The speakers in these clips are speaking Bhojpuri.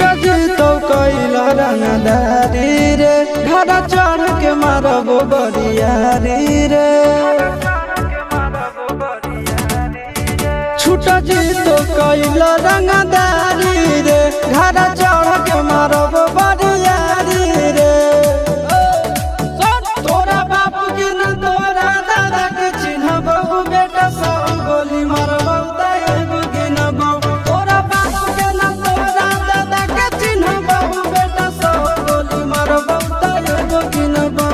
छुटा जी तो कैला रंगदारी रे घड़ा चढ़ के मारबो बरियारी रे छुटा जी तो कैला रंगदारी रे घड़ा चढ़ के मारबो बरियारी रे तोरा बापू के न तोरा दादा के चिन्हबो बेटा सब गोली मारबो एगो गिनबो तोरा बापू के न तोरा दादा के चिन्हबो बेटा सब गोली मारबो एगो गिनबो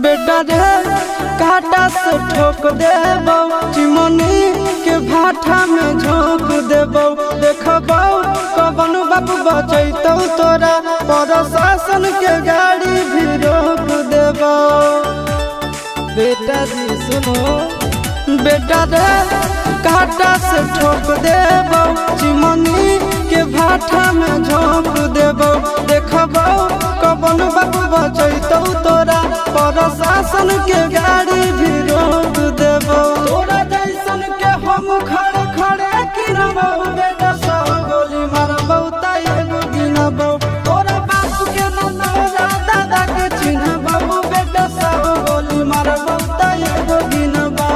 बेटा रे काटा से ठोक देबो चिमनी के भाटा में झोंक देबो देखबो कवन बाबू बचैतौ तोरा प्रशासन के गाड़ी भी रोक देबो बेटा जी सुनो बेटा रे काटा से ठोक देबो चिमनी के भाटा में झोंक देबो देखबो कवन बाबू बचैतौ तोरा प्रशासन के गाड़ी भी रोक देबो तोरा जैसन के हम खड़े खड़े गिनबो बेटा सब गोली मारबो एगो गिनबो तोरा बापू के न तोरा दादा के चिन्हबो बेटा सब गोली मारबो एगो गिनबो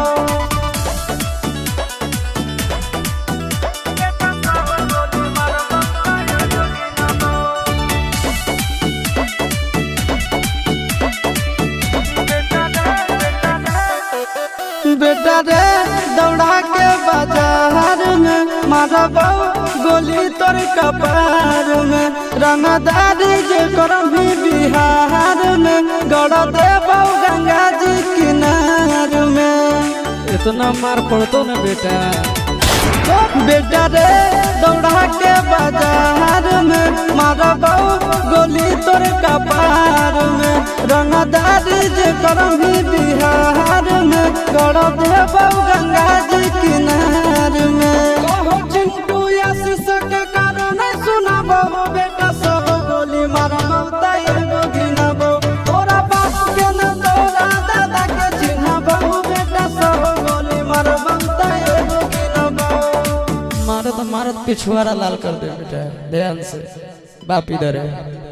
बेटा रे दौड़ा के बाजार में मारबो गोली तोर कपार में रंगदारी जे करम भी बिहार में गड़ देबो गंगा जी किनार में इतना मार पड़तो ना बेटा बेटा रे दौड़ा के बाजार में मारबो गोली तोर कपार में रंगदारी जे करम भी बिहार में गड़ देबो गंगा जी किनार में कहो चिंटू आशीष के कारण सुनाबो बेटा सब गोली मारबो एगो गिनबो तोरा बाप के न तोरा दादा के चिन्हबो बेटा सब गोली मारबो एगो गिनबो मारत मारत पिछुआरा लाल कर दे बेटा ध्यान से बाप इधर है।